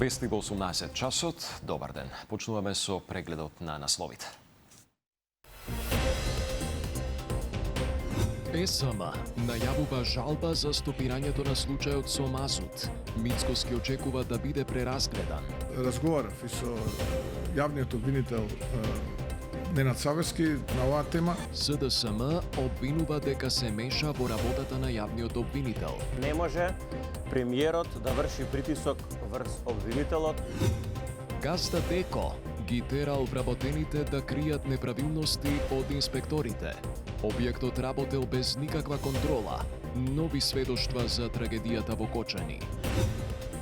Вести во 18 часот. Добар ден. Почнуваме со прегледот на насловите. ЕСМ најавува жалба за стопирањето на случајот со Мазут. Мицкоски очекува да биде преразгледан. Разговарав и со јавниот обвинител Ненад Савески на оваа тема. СДСМ обвинува дека се меша во работата на јавниот обвинител. Не може премиерот да врши притисок врз обвинителот. Газда Деко ги тера вработените да кријат неправилности од инспекторите. Објектот работел без никаква контрола. Нови сведоштва за трагедијата во Кочани.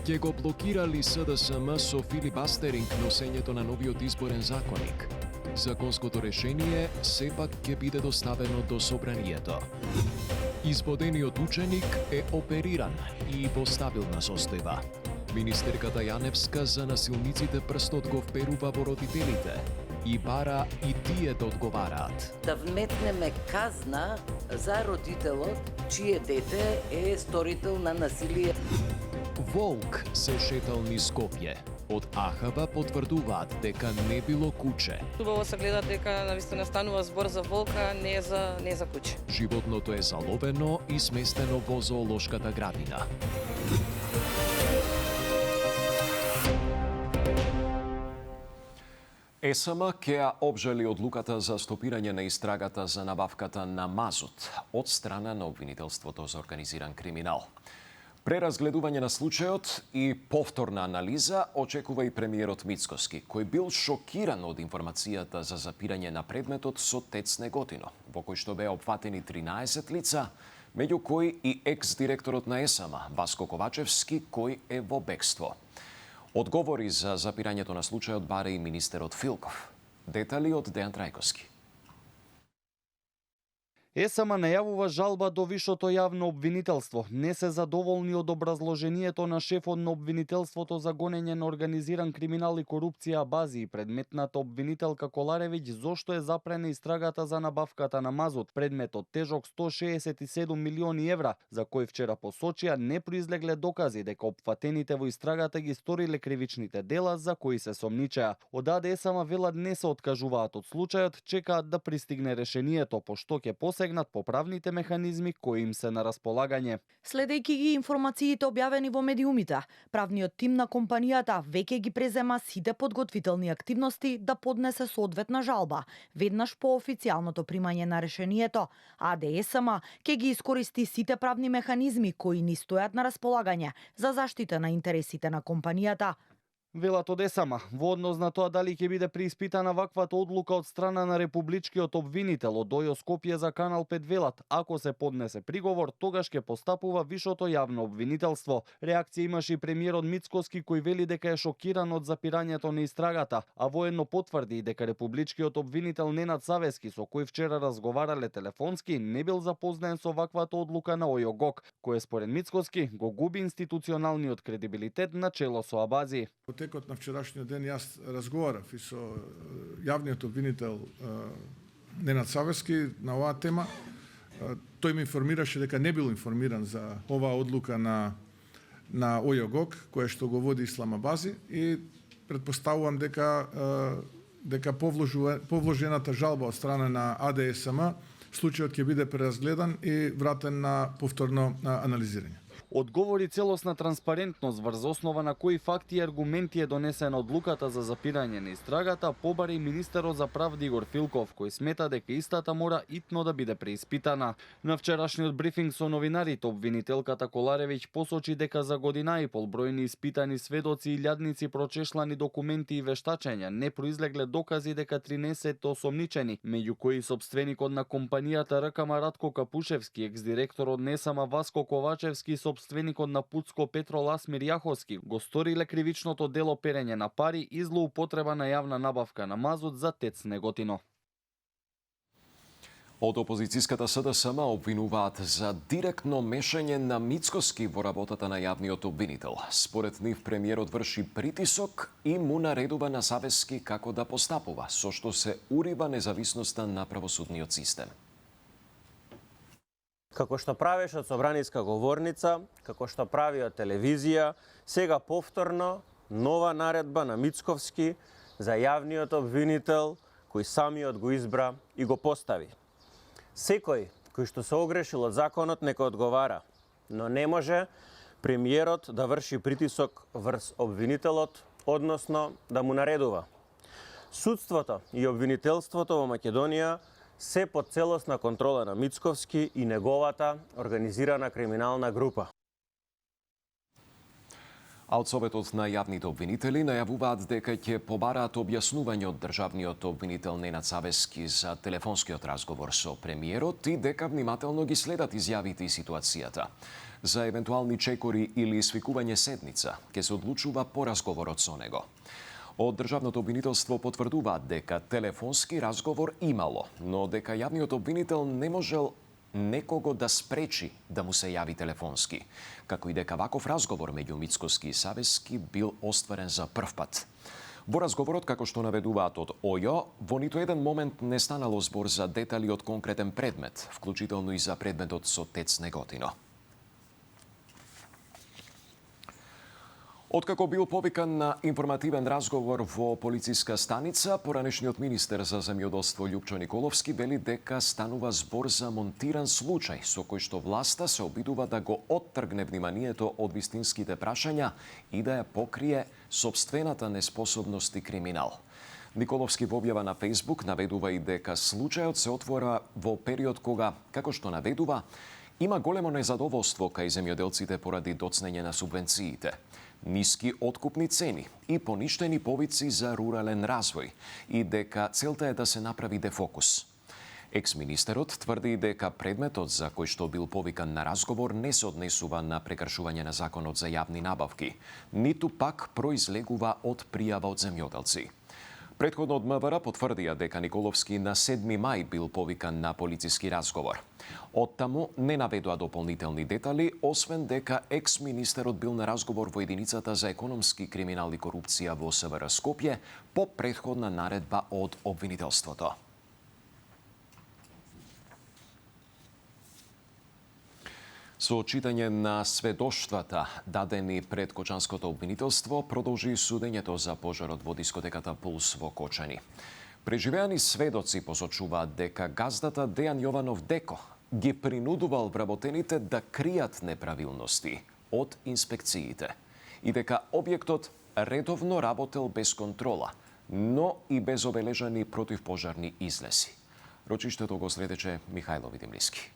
Ќе го блокирали СДСМ со филибастеринг носењето на новиот изборен законник. Законското решение сепак ќе биде доставено до собранието. Изводениот ученик е опериран и во стабилна состојба. Министерката Јаневска за насилниците прстот го вперува во родителите и бара и тие да одговараат. Да вметнеме казна за родителот чие дете е сторител на насилие. Волк се шетал низ Скопје. Од АХБ потврдуваат дека не било куче. Убаво се гледа дека навистина станува збор за волка, не за куче. Животното е заловено и сместено во зоолошката градина. ЕСМ ќе ја обжали одлуката за стопирање на истрагата за набавката на Мазут од страна на обвинителството за организиран криминал. Преразгледување на случајот и повторна анализа очекува и премиерот Мицкоски, кој бил шокиран од информацијата за запирање на предметот со ТЕЦ Неготино, во кој што беа опфатени 13 лица, меѓу кои и екс-директорот на ЕСМ, Васко Ковачевски, кој е во бегство. Одговори за запирањето на случајот бара и министерот Филков. Детали од Дејан Трајковски. ЕСМ најавува жалба до Вишото јавно обвинителство. Не се задоволни од образложението на шефот на обвинителството за гонење на организиран криминал и корупција Абази и предметната обвинителка Коларевиќ зошто е запрена истрагата за набавката на Мазут, предметот тежок 167 милиони евра, за кој вчера посочија не произлегле докази дека опфатените во истрагата ги сториле кривичните дела за кои се сомничаја. Од АДСМ велат не се откажуваат од случајот, чекаат да пристигне решението, пошто ќе посегнат по правните механизми кои им се на располагање. Следејќи ги информациите објавени во медиумите, правниот тим на компанијата веќе ги презема сите подготвителни активности да поднесе соодветна жалба, веднаш по официјалното примање на решението, а АДСМ ќе ги искористи сите правни механизми кои ни стојат на располагање за заштита на интересите на компанијата. Велат од ЕСМ, во однос на тоа дали ќе биде преиспитана ваквата одлука од страна на републичкиот обвинител од ОЈО Скопје за Канал 5 велат, ако се поднесе приговор, тогаш ќе постапува Вишото јавно обвинителство. Реакција имаше и премиерот Мицкоски кој вели дека е шокиран од запирањето на истрагата, а воедно потврди дека републичкиот обвинител Ненад Савески, со кој вчера разговарале телефонски, не бил запознаен со ваквата одлука на ОЈО ГОК, кој според Мицкоски го губи институционалниот кредибилитет на чело со Абази. Во текот на вчерашниот ден јас разговарав и со јавниот обвинител Ненад Савески на оваа тема. Тој ме информираше дека не бил информиран за оваа одлука на ОЈО ГОК, која што го води Ислам Абази, и претпоставувам дека повложената жалба од страна на АДСМ случајот ќе биде преразгледан и вратен на повторно анализирање. Одговори целосна транспарентност врз основа на кои факти и аргументи е донесена одлуката за запирање на истрагата, побари министерот за правда Игор Филков, кој смета дека истата мора итно да биде преиспитана. На вчерашниот брифинг со новинарите, обвинителката Коларевиќ посочи дека за година и пол бројни испитани сведоци и илјадници прочешлани документи и вештачења не произлегле докази дека 13 осомничени, меѓу кои сопственикот на компанијата РКМ Радко Капушевски, екс-директорот на ЕСМ Васко Ковачевски, собственикот на Пуцко Петрол Асмир Јаховски, го сториле кривичното дело перење на пари и злоупотреба на јавна набавка на Мазут за ТЕЦ Неготино. Од опозицијската СДСМ обвинуваат за директно мешање на Мицкоски во работата на јавниот обвинител. Според нив премиерот врши притисок и му наредува на Савески како да постапува, со што се урива независноста на правосудниот систем. Како што правеше од собраниска говорница, како што прави од телевизија, сега повторно нова наредба на Мицковски за јавниот обвинител кој самиот го избра и го постави. Секој кој што се огрешил од законот нека одговара, но не може премиерот да врши притисок врз обвинителот, односно да му наредува. Судството и обвинителството во Македонија се под целосна контрола на Мицковски и неговата организирана криминална група. А од Советот на јавните обвинители најавуваат дека ќе побараат објаснување од државниот обвинител Ненад Савески за телефонскиот разговор со премиерот и дека внимателно ги следат изјавите и ситуацијата. За евентуални чекори или свикување седница ќе се одлучува по разговорот со него. Од државното обвинителство потврдуваат дека телефонски разговор имало, но дека јавниот обвинител не можел некого да спречи да му се јави телефонски, како и дека ваков разговор меѓу Мицковски и Савески бил остварен за прв пат. Во разговорот, како што наведуваат од ОЈО, во ниту еден момент не станало збор за детали од конкретен предмет, вклучително и за предметот со ТЕЦ Неготино. Откако бил повикан на информативен разговор во полициска станица, поранешниот министер за земјоделство Љупчо Николовски вели дека станува збор за монтиран случај со кој што власта се обидува да го оттргне вниманието од вистинските прашања и да ја покрие сопствената неспособност и криминал. Николовски во објава на Facebook наведува и дека случајот се отвора во период кога, како што наведува, има големо незадоволство кај земјоделците поради доцнење на субвенциите, ниски откупни цени и поништени повици за рурален развој и дека целта е да се направи дефокус. Екс-министерот тврди дека предметот за кој што бил повикан на разговор не се однесува на прекршување на законот за јавни набавки, ниту пак произлегува од пријава од земјоделци. Претходно од МВР потврдија дека Николовски на 7 мај бил повикан на полициски разговор. Оттаму не наведоа дополнителни детали, освен дека екс-министерот бил на разговор во единицата за економски криминал и корупција во СВР Скопје по претходна наредба од обвинителството. Со читање на сведоштвата дадени пред Кочанското обвинителство продолжи судењето за пожарот во дискотеката Пулс во Кочани. Преживеани сведоци посочуваат дека газдата Дејан Јованов Деко ги принудувал вработените да кријат неправилности од инспекциите и дека објектот редовно работел без контрола, но и без обележани противпожарни излеси. Рочиштето го следече Михајло Видимлиски.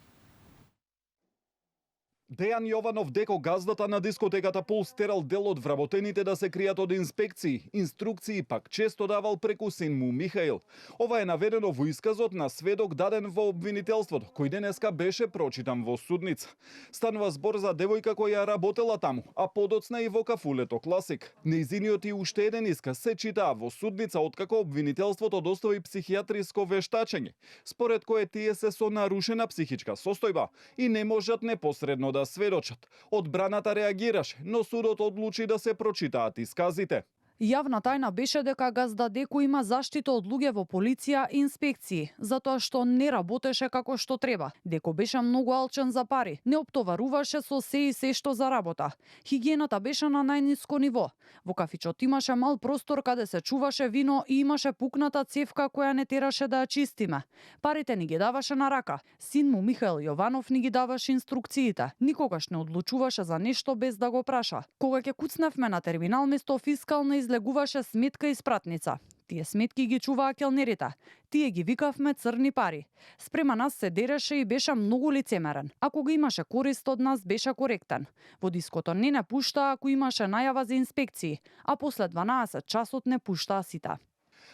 Дејан Јованов Деко, газдата на дискотеката Пулс, терал дел од вработените да се кријат од инспекции. Инструкции пак често давал преку син му Михаил. Ова е наведено во исказот на сведок даден во обвинителството, кој денеска беше прочитан во судница. Станува збор за девојка која работела таму, а подоцна и во кафулето Класик. Нејзиниот и уште еден исказ се читаа во судница откако обвинителството достави психијатриско вештачење, според кое тие се со нарушена психичка состојба и не можат непосредно да сведочат. Одбраната реагираше, но судот одлучи да се прочитаат исказите. Јавна тајна беше дека газда Деко има заштита од луѓе во полиција и инспекции, затоа што не работеше како што треба. Деко беше многу алчен за пари, не оптоваруваше со се и се што за работа. Хигиената беше на најниско ниво. Во кафичот имаше мал простор каде се чуваше вино и имаше пукната цевка која не тераше да ја чистиме. Парите ни ги даваше на рака. Син му Михаил Јованов ни ги даваше инструкциите. Никогаш не одлучуваше за нешто без да го праша. Кога ќе куцневме на терминал место фискална излегуваше сметка и спратница. Тие сметки ги чуваа келнерите. Тие ги викавме црни пари. Спрема нас се дереше и беше многу лицемерен. Ако го имаше корист од нас, беше коректен. Во диското не пуштаа ако имаше најава за инспекции, а после 12 часот не пуштаа сите.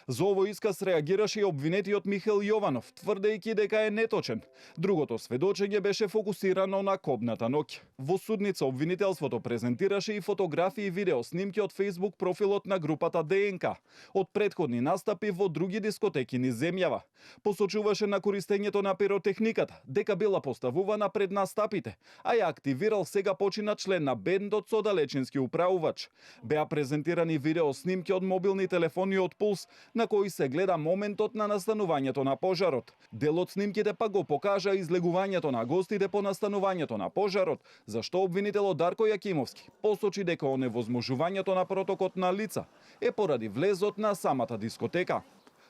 За овој исказ реагираше и обвинетиот Михаил Јованов, тврдејќи дека е неточен. Другото сведочење беше фокусирано на кобната ноќ. Во судница обвинителството презентираше и фотографии и видео снимки од Facebook профилот на групата ДНК, од претходни настапи во други дискотеки низ земјава. Посочуваше на користењето на пиротехниката, дека била поставувана пред настапите, а ја активирал сега почина член на бендот со далечински управувач. Беа презентирани видео снимки од мобилни телефони од Пулс, на кој се гледа моментот на настанувањето на пожарот. Дел од снимките пак го покажа излегувањето на гостите по настанувањето на пожарот, зашто обвинителот Дарко Јакимовски посочи дека оневозможувањето на протокот на лица е поради влезот на самата дискотека.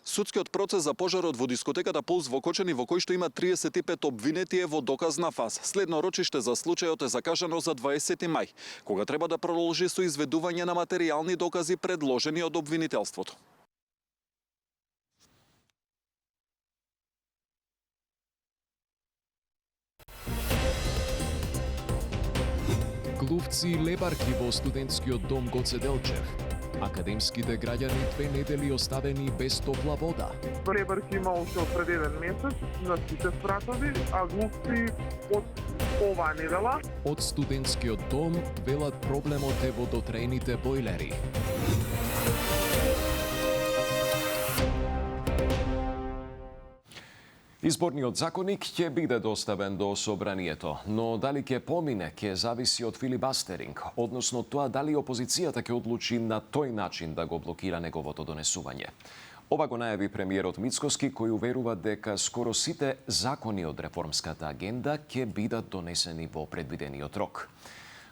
Судскиот процес за пожарот во дискотеката Пулс во Кочани, во кој што има 35 обвинети, е во доказна фаза. Следно рочиште за случајот е закажано за 20 мај, кога треба да продолжи со изведување на материјални докази предложени од обвинителството. Глувци лебарки во студентскиот дом Гоце Делчев. Академските граѓани 2 недели оставени без топла вода. Лебарки има уште од пред 1 месец на сите спратови, а глувци од оваа недела. Од студентскиот дом велат проблемот е во дотрејните бойлери. Изборниот законик ќе биде доставен до собранието, но дали ќе помине ќе зависи од филибастеринг, односно тоа дали опозицијата ќе одлучи на тој начин да го блокира неговото донесување. Ова го најави премиерот Мицкоски, кој уверува дека скоро сите закони од реформската агенда ќе бидат донесени во предвидениот рок.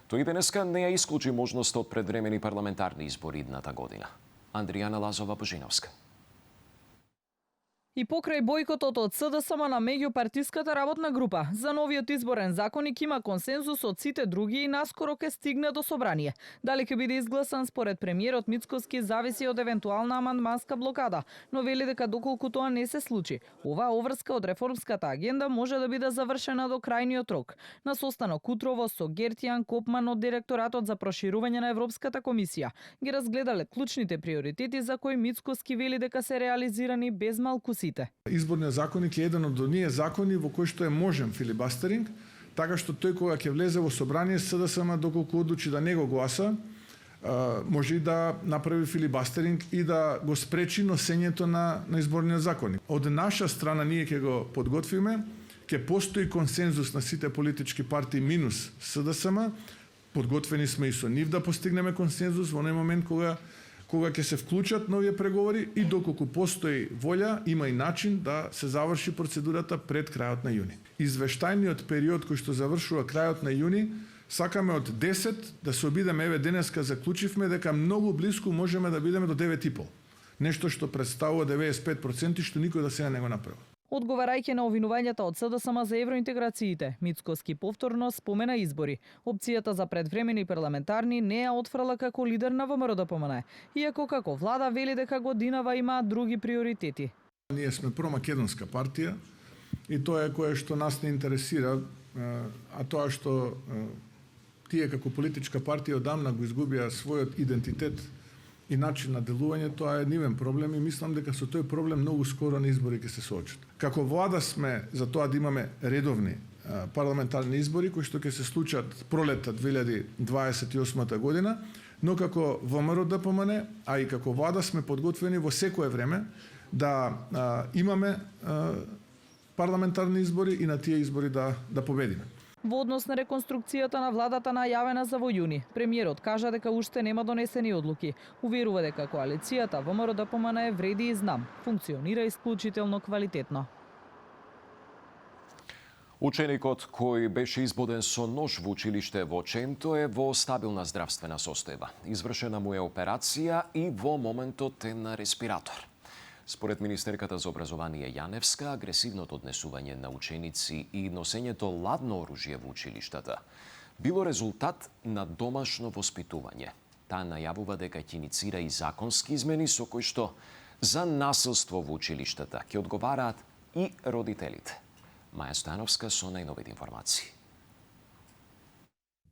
Тој денеска не ја исклучи можноста од предвремени парламентарни избори идната година. Андријана Лазова-Божиновска. И покрај бојкотот од СДСМ на меѓупартиската работна група, за новиот изборен законик има консензус од сите други и наскоро ќе стигне до собрание. Дали ќе биде изгласан според премиерот Мицкоски зависи од евентуална амандманска блокада, но вели дека доколку тоа не се случи, оваа обврска од реформската агенда може да биде завршена до крајниот рок. На состанок утрово со Гертјан Копман од директоратот за проширување на Европската комисија ги разгледале клучните приоритети за кои Мицкоски вели дека се реализирани без малкусите. Изборниот законик е еден од оние закони во кој што е можен филибастеринг, така што тој кога ќе влезе во собрание СДСМ доколку одлучи да не го гласа, може и да направи филибастеринг и да го спречи носењето на изборниот законик. Од наша страна ние ќе го подготвиме, ќе постои консензус на сите политички партии минус СДСМ. Подготвени сме и со нив да постигнеме консензус во оној момент кога ќе се вклучат нови преговори и доколку постои волја, има и начин да се заврши процедурата пред крајот на јуни. Извештајниот период кој што завршува крајот на јуни, сакаме од 10 да се обидеме, еве денеска заклучивме дека многу близко можеме да бидеме до 9,5. Нешто што представува 95% што никој да сега не го направи. Одговарајќи на обвинувањата од СДСМ за евроинтеграциите, Мицкоски повторно спомена избори. Опцијата за предвремени парламентарни не ја отфрла како лидер на ВМРО-ДПМН, иако како влада вели дека годинава има други приоритети. Ние сме промакедонска партија и тоа е кое што нас не интересира, а тоа што тие како политичка партија одамна го изгубија својот идентитет и начин на делување, тоа е нивен проблем и мислам дека со тој проблем многу скоро на избори ќе се соочат. Како влада сме за тоа да имаме редовни парламентарни избори кои што ќе се случат пролетта 2028 година, но како ВМРО-ДПМН, а и како влада сме подготвени во секое време да имаме парламентарни избори и на тие избори да победиме. Во однос на реконструкцијата на владата најавена за во јуни, премиерот кажа дека уште нема донесени одлуки. Уверува дека коалицијата ВМРО-ДПМН вреди и знам, функционира исклучително квалитетно. Ученикот кој беше избоден со нож во училиште во Ченто е во стабилна здравствена состојба. Извршена му е операција и во моментот е на респиратор. Според министерката за образование Јаневска, агресивното однесување на ученици и носењето ладно оружје во училиштата било резултат на домашно воспитување. Таа најавува дека ќе иницира и законски измени со кои што за насилство во училиштата ќе одговараат и родителите. Маја Стојановска со најновите информации.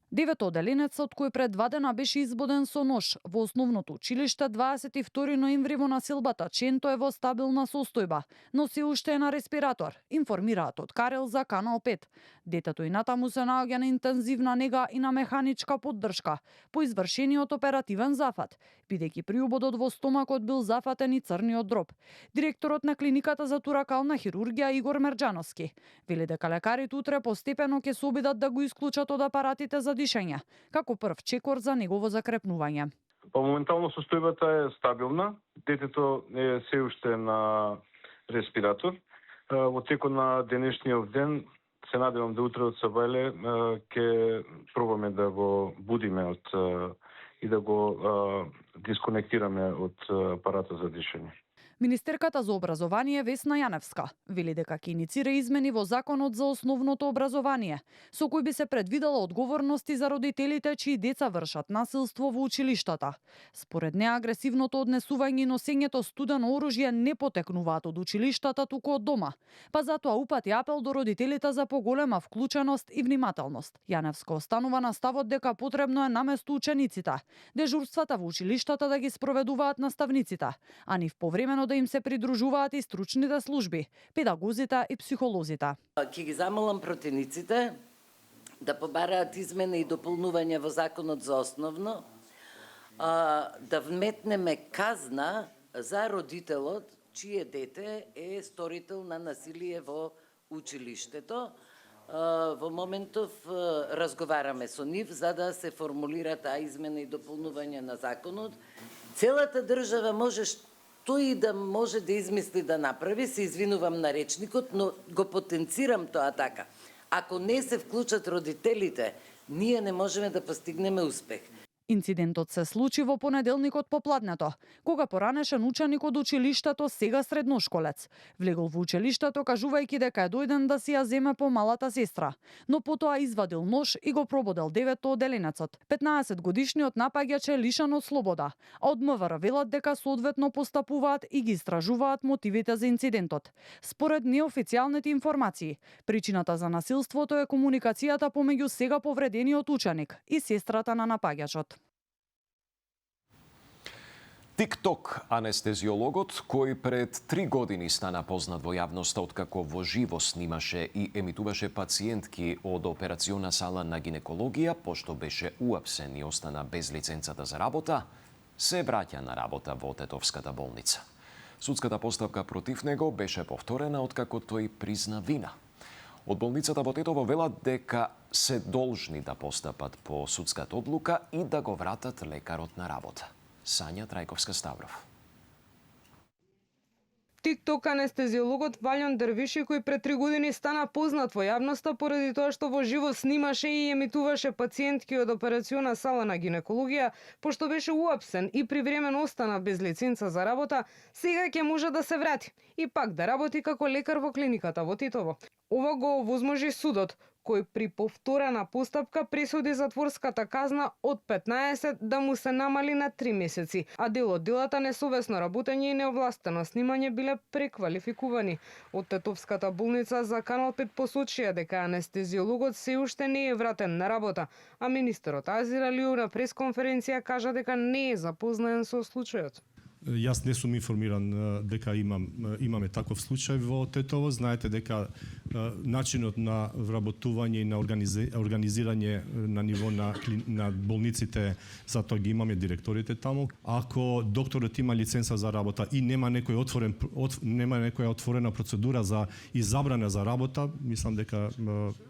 Деветоделенецот кој пред 2 дена беше избоден со нож во основното училиште 22 ноември во насилбата Ченто е во стабилна состојба, но се уште е на респиратор, информираат од Карел за Канал 5. Детето и натаму се наоѓа на интензивна нега и на механичка поддршка по извршениот оперативен зафат, бидејќи при убодот во стомакот бил зафатен и црниот дроб. Директорот на клиниката за туракална хирургија Игор Мерџановски вели дека лекарите утре постепено ќе се обидат да го исклучат од апаратите за дишење, како прв чекор за негово закрепнување. Па моментално состојбата е стабилна. Детето е се уште на респиратор. Во текот на денешниот ден се надевам да утре од Сабајле ќе пробаме да го будиме и да го дисконектираме од апарата за дишење. Министерката за образование Весна Јаневска вели дека ќе иницира измени во Законот за основното образование, со кој би се предвидела одговорности за родителите чии деца вршат насилство во училиштата. Според неа, агресивното однесување и носењето студено оружје не потекнуваат од училиштата, туку од дома, па затоа упати апел до родителите за поголема вклученост и внимателност. Јаневска останува на ставот дека потребно е наместо учениците дежурствата во училиштата да ги спроведуваат наставниците, а нив повремено да им се придружуваат и стручните служби, педагозите и психолозите. Ќе ги замолам противниците да побараат измена и дополнување во Законот за основно, да вметнеме казна за родителот чие дете е сторител на насилие во училиштето. Во моментов разговараме со нив за да се формулира таа измена и дополнување на законот. Целата држава тој да може да измисли да направи, се извинувам на речникот, но го потенцирам тоа така. Ако не се вклучат родителите, ние не можеме да постигнеме успех. Инцидентот се случи во понеделникот попладнето, кога поранешен ученик од училиштето, сега средношколец, влегол во училиштето кажувајќи дека е дојден да си ја земе помалата сестра, но потоа извадил нож и го прободел девето оделенецот. 15-годишниот напаѓач е лишен од слобода, а од МВР велат дека соодветно постапуваат и ги истражуваат мотивите за инцидентот. Според неофицијалните информации, причината за насилството е комуникацијата помеѓу сега повредениот ученик и сестрата на напаѓачот. TikTok анестезиологот, кој пред 3 години стана познат во јавноста откако во живо снимаше и емитуваше пациентки од операциона сала на гинекологија, пошто беше уапсен и остана без лиценцата за работа, се враќа на работа во Тетовската болница. Судската постапка против него беше повторена откако тој призна вина. Од болницата во Тетово велат дека се должни да постапат по судската одлука и да го вратат лекарот на работа. Сања Трајковска-Ставров. TikTok анестезиологот Валјон Дервиши, кој пред 3 години стана познат во јавноста поради тоа што во живо снимаше и емитуваше пациентки од операциона сала на гинекологија, пошто беше уапсен и привремено остана без лиценца за работа, сега ќе може да се врати и пак да работи како лекар во клиниката во Титово. Ова го овозможи судот, кој при повторена постапка пресуди затворската казна од 15 да му се намали на 3 месеци, а дел од делата несовесно работење и неовластено снимање биле преквалификувани. Од Тетовската болница за Канал 5 посочија дека анестезиологот се уште не е вратен на работа, а министерот Азир Алиев на пресконференција кажа дека не е запознаен со случајот. Јас не сум информиран дека имаме таков случај во Тетово. Знаете дека начинот на вработување и на организирање на ниво на болниците, затоа ги имаме директорите таму. Ако докторот има лиценца за работа и нема некоја отворена процедура за изабрана за работа, мислам дека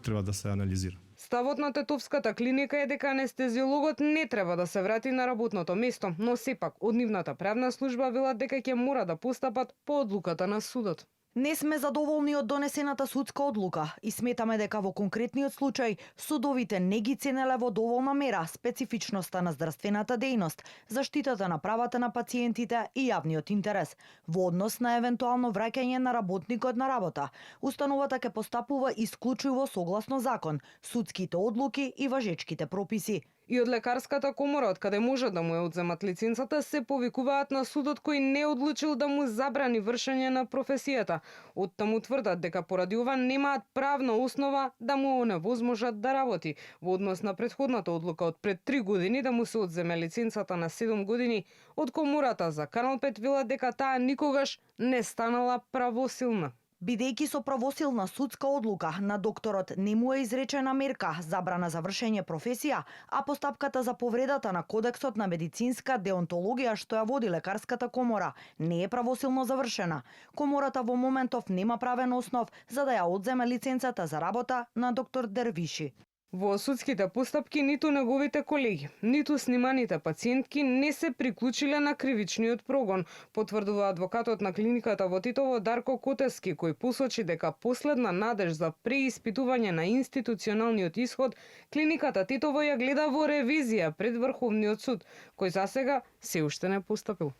треба да се анализира. Ставот на Тетовската клиника е дека анестезиологот не треба да се врати на работното место, но сепак од нивната правна служба велат дека ќе мора да постапат по одлуката на судот. Не сме задоволни од донесената судска одлука и сметаме дека во конкретниот случај судовите не ги ценеле во доволна мера специфичноста на здравствената дејност, заштитата на правата на пациентите и јавниот интерес. Во однос на евентуално враќање на работникот на работа, установата ќе постапува исклучиво согласно закон, судските одлуки и важечките прописи. И од лекарската комора, од каде може да му ја одземат лиценцата, се повикуваат на судот кој не одлучил да му забрани вршење на професијата. Од таму тврдат дека поради ова немаат правна основа да му оневозможат да работи. Во однос на претходната одлука од пред 3 години да му се одземе лиценцата на 7 години, од комората за Канал 5 велат дека таа никогаш не станала правосилна. Бидејќи со правосилна судска одлука на докторот не му е изречена мерка забрана за вршење професија, а постапката за повредата на Кодексот на медицинска деонтологија што ја води лекарската комора не е правосилно завршена. Комората во моментов нема правен основ за да ја одземе лиценцата за работа на доктор Дервиши. Во судските постапки ниту неговите колеги, ниту сниманите пациентки не се приклучиле на кривичниот прогон, потврдува адвокатот на клиниката во Титово Дарко Котески, кој посочи дека последна надеж за преиспитување на институционалниот исход, клиниката Титово ја гледа во ревизија пред Врховниот суд, кој засега се уште не постапил.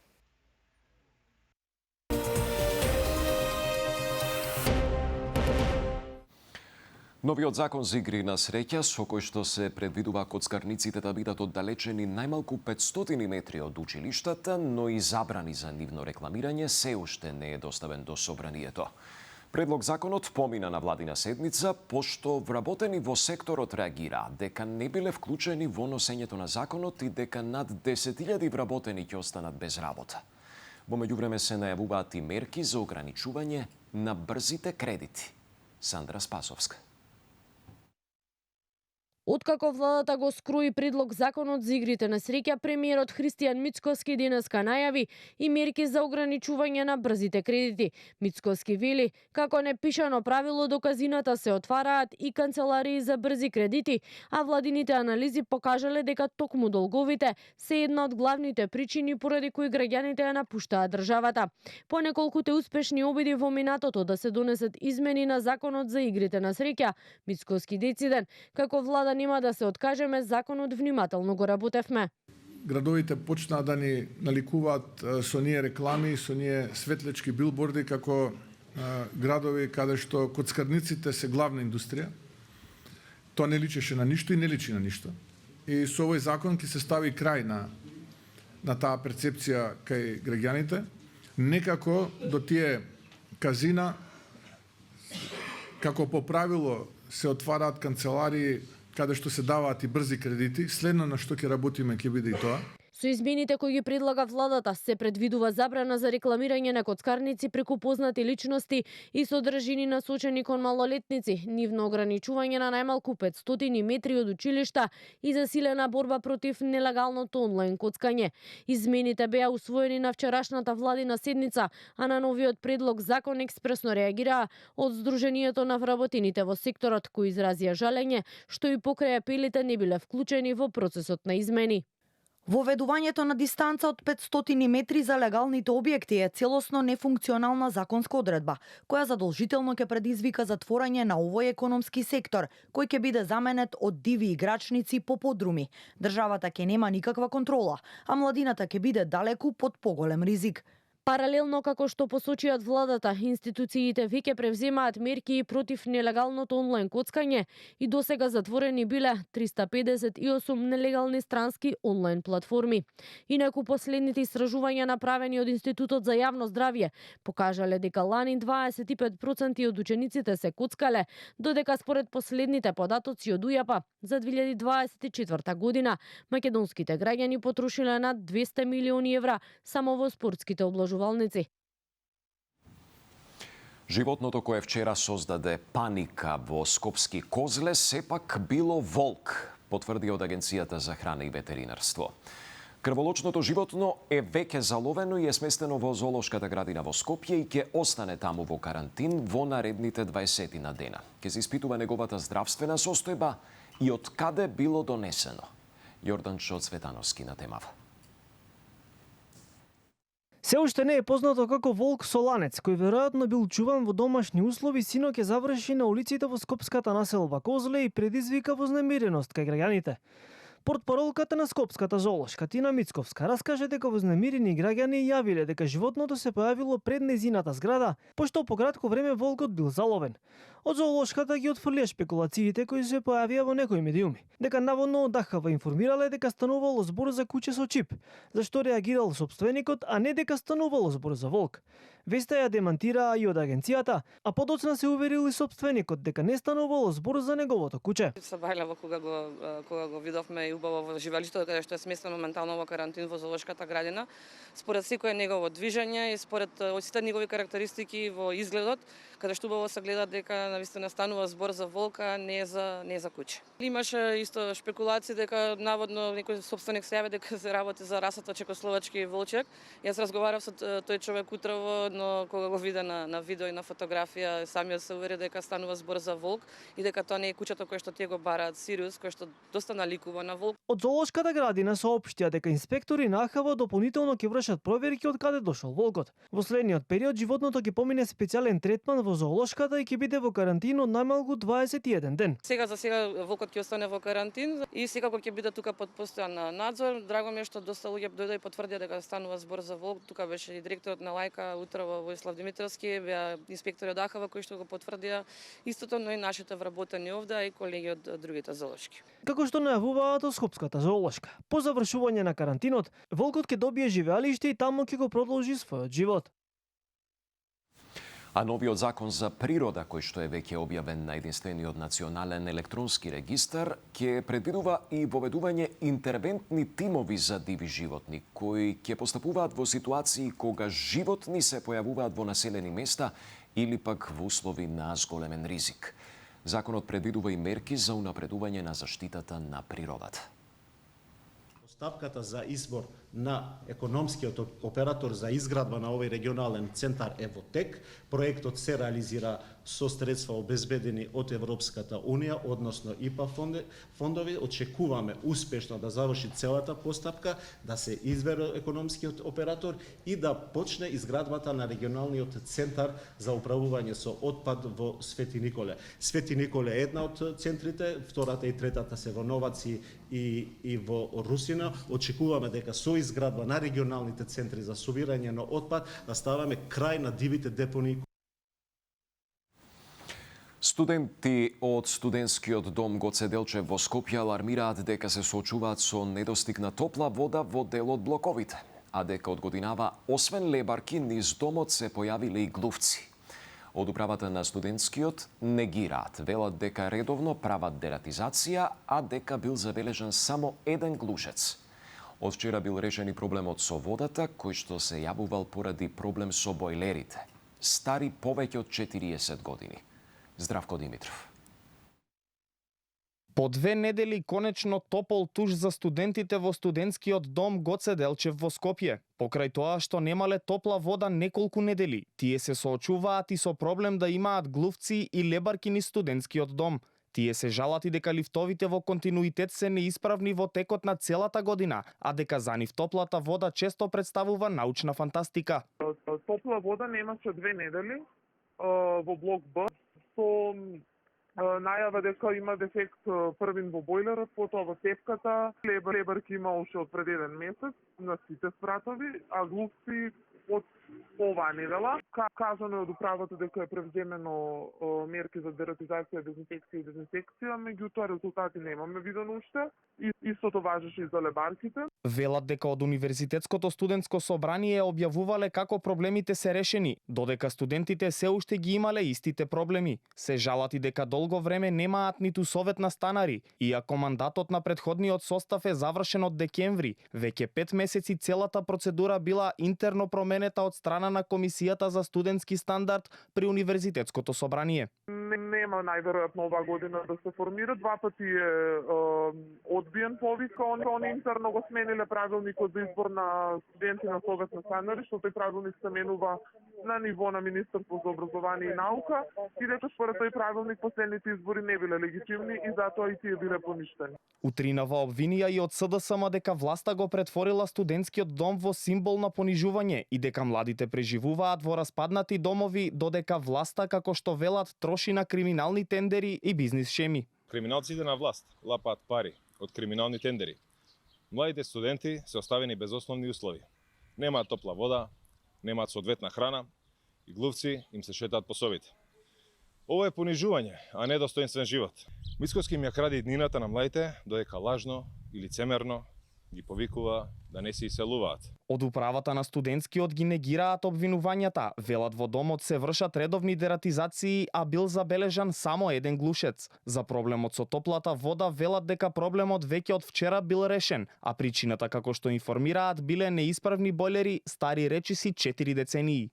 Новиот закон за игри на среќа, со кој што се предвидува коцкарниците да бидат оддалечени најмалку 500 метри од училиштата, но и забрани за нивно рекламирање, се уште не е доставен до собранието. Предлог законот помина на владина седница, пошто вработени во секторот реагираа дека не биле вклучени во носењето на законот и дека над 10.000 вработени ќе останат без работа. Во меѓувреме се најавуваат и мерки за ограничување на брзите кредити. Сандра Спасовска. Откако владата го скрои предлог законот за игрите на среќа, премиерот Христијан Мицковски денеска најави и мерки за ограничување на брзите кредити. Мицковски вели, како непишано правило до казината се отвараат и канцеларии за брзи кредити, а владините анализи покажале дека токму долговите се една од главните причини поради кои граѓаните ја напуштаат државата. По неколкуте успешни обиди во минатото да се донесат измени на законот за игрите на среќа, Мицковски дециден, како влада нема да се откажеме, законот внимателно го работевме. Градовите почнаа да ни наликуваат со ние реклами, со ние светлечки билборди како градови каде што коцкарниците се главна индустрија. Тоа не личеше на ништо и не личи на ништо. И со овој закон ќе се стави крај на таа перцепција кај граѓаните. Некако до тие казина, како по правило се отвараат канцеларии каде што се даваат и брзи кредити, следно на што ќе работиме ќе биде и тоа. Со измените кои ги предлага владата се предвидува забрана за рекламирање на коцкарници преку познати личности и содржини насочени кон малолетници, нивно ограничување на најмалку 500 метри од училишта и засилена борба против нелегалното онлайн коцкање. Измените беа усвоени на вчерашната владина седница, а на новиот предлог закон експресно реагираа од Сдруженијето на вработените во секторот, кои изразија жалење што и покрај апелите не биле вклучени во процесот на измени. Воведувањето на дистанца од 500 метри за легалните објекти е целосно нефункционална законска одредба, која задолжително ќе предизвика затворање на овој економски сектор, кој ќе биде заменет од диви играчници по подруми. Државата ќе нема никаква контрола, а младината ќе биде далеку под поголем ризик. Паралелно, како што посочиат владата, институциите веќе превземаат мерки и против нелегалното онлайн коцкање и досега затворени биле 358 нелегални странски онлайн платформи. Инаку последните истражувања направени од Институтот за јавно здравје покажале дека лани 25% од учениците се коцкале, додека според последните податоци од УЈАП за 2024 година македонските граѓани потрошиле над 200 милиони евра само во спортските обложувања. Животното кое вчера создаде паника во Скопски Козле сепак било волк, потврди од Агенцијата за храна и ветеринарство. Крволочното животно е веќе заловено и е сместено во зоолошката градина во Скопје и ќе остане таму во карантин во наредните 20 на дена. Ќе се испитува неговата здравствена состојба и од каде било донесено. Јорданчо Цветановски на темава. Се уште не е познато како волк соланец, кој веројатно бил чуван во домашни услови, синоќ ќе заврши на улиците во скопската населба Козле и предизвика вознемиреност кај граѓаните. Портпаролката на Скопската зоолошка Тина Мицковска раскаже дека вознемирени граѓани јавиле дека животното се појавило пред нејзината зграда, пошто по кратко време волкот бил заловен. Од зоолошката ги отфрлија шпекулациите кои се појавија во некои медиуми, дека наводно од ДХВ информирале дека станувало збор за куќе со чип, зашто реагирал собственикот, а не дека станувало збор за волк. Веста ја демантираа и од агенцијата, а подоцна се уверил и собственикот дека не станувало збор за неговото куќе. Се бајлево кога го видовме и убаво во живалиштето каде што е сместено моментално во карантин во зоолошката градина. Според секое негово движење и според сите негови карактеристики во изгледот, каде што убаво се гледа дека навистина станува збор за волк, а не за куќа. Имаше исто шпекулации дека наводно некој сопственик се јави дека се работи за расата чекословачки волчек. Јас разговарав со тој човек утрово, но кога го виде на видео и на фотографија, самиот се увери дека станува збор за волк и дека тоа не е куќата кој што тие го бараат Сириус, кој што доста наликува на волк. Од зоолошката градина соопштија дека инспектори на АХВ дополнително ќе вршат проверки од каде дошол волкот. Во следниот период животното ќе помине специјален третман во зоолошката и ќе биде во карантин од најмалку 21 ден. Сега за сега волкот ќе остане во карантин и секако ќе биде тука под постојан надзор. Драго ми е што доста луѓе дојде и потврдија дека станува збор за волк. Тука беше и директорот на Лајка утрово Воислав Димитровски, беа инспектори од АХВ кои што го потврдија истото, но и нашите вработени овде и колеги од другите зоолошки. Како што најавуваат од Скопската зоолошка, по завршување на карантинот, волкот ќе добие живеалиште и таму ќе го продолжи својот живот. А новиот закон за природа, кој што е веќе објавен на единствениот национален електронски регистар, ќе предвидува и воведување интервентни тимови за диви животни, кои ќе постапуваат во ситуации кога животни се појавуваат во населени места или пак во услови на зголемен ризик. Законот предвидува и мерки за унапредување на заштитата на природата. Постапката за избор на економскиот оператор за изградба на овој регионален центар е во тек. Проектот се реализира со средства обезбедени од Европската Унија, односно ИПА фондови. Очекуваме успешно да заврши целата постапка, да се избере економскиот оператор и да почне изградбата на регионалниот центар за управување со отпад во Свети Николе. Свети Николе е една од центрите, втората и третата се во Новаци и во Русина. Очекуваме дека со изградба на регионалните центри за собирање на отпад да ставаме крај на дивите депонии. Студенти од студентскиот дом Гоце Делчев во Скопје алармираат дека се соочуваат со недостиг на топла вода во дел од блоковите, а дека од годинава освен лебарки низ домот се појавиле и глувци. Од управата на студентскиот негираат, велат дека редовно прават дератизација, а дека бил забележан само еден глушец. Од вчера бил решен и проблемот со водата, кој што се јавувал поради проблем со бојлерите, стари повеќе од 40 години. Здравко Димитров. По 2 недели конечно топол туш за студентите во студентскиот дом Гоце Делчев во Скопје. Покрај тоа што немале топла вода неколку недели, тие се соочуваат и со проблем да имаат глувци и лебарки низ студентскиот дом. Тие се жалат и дека лифтовите во континуитет се неисправни во текот на целата година, а дека за нив топлата вода често представува научна фантастика. Топла вода немаше 2 недели во блок Б, со најава дека има дефект првин во бојлерот, потоа во тепката, лебарки има уште од пред 1 месец на сите спратови, а глувци од оваа недела. Кажано е од управата дека е превземено мерки за дератизација, дезинфекција и дезинфекција, меѓутоа резултати немаме видено уште. Истото важеше и за лебарките. Велат дека од Универзитетското студентско собрание објавувале како проблемите се решени, додека студентите се уште ги имале истите проблеми. Се жалат и дека долго време немаат ниту совет на станари, иако мандатот на претходниот состав е завршен од декември, веќе 5 месеци целата процедура била интерно променета од страна на Комисијата за студентски стандард при Универзитетското собрание. Нема најверојатно оваа година да се формира. 2 пати е одбиен повик, он интерно го смениле правилникот за избор на студенти на совет на станари, што тој правилник се менува на ниво на Министерство за образование и наука, и дека според тој правилник последните избори не биле легитимни и затоа и тие биле поништени. Утринава обвинија и од СДСМ дека власта го претворила студентскиот дом во символ на понижување и дека младите преживуваат во распаднати домови, додека власта, како што велат, троши на криминални тендери и бизнис шеми. Криминалците на власт лапаат пари од криминални тендери. Младите студенти се оставени без основни услови. Немаат топла вода, немаат соодветна храна и глувци им се шетаат по собите. Ова е понижување, а не достоинствен живот. Мицкоски им ја кради иднината на младите, додека лажно и лицемерно ги повикува да не се иселуваат. Од управата на студентскиот ги негираат обвинувањата. Велат во домот се вршат редовни дератизации, а бил забележан само еден глушец. За проблемот со топлата вода велат дека проблемот веќе од вчера бил решен, а причината, како што информираат, биле неисправни бојлери стари речиси 4 децении.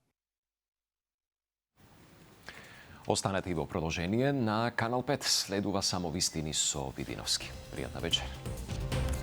Останете и во продолжение на Канал 5. Следува само вистини со Видиновски. Пријатна вечер.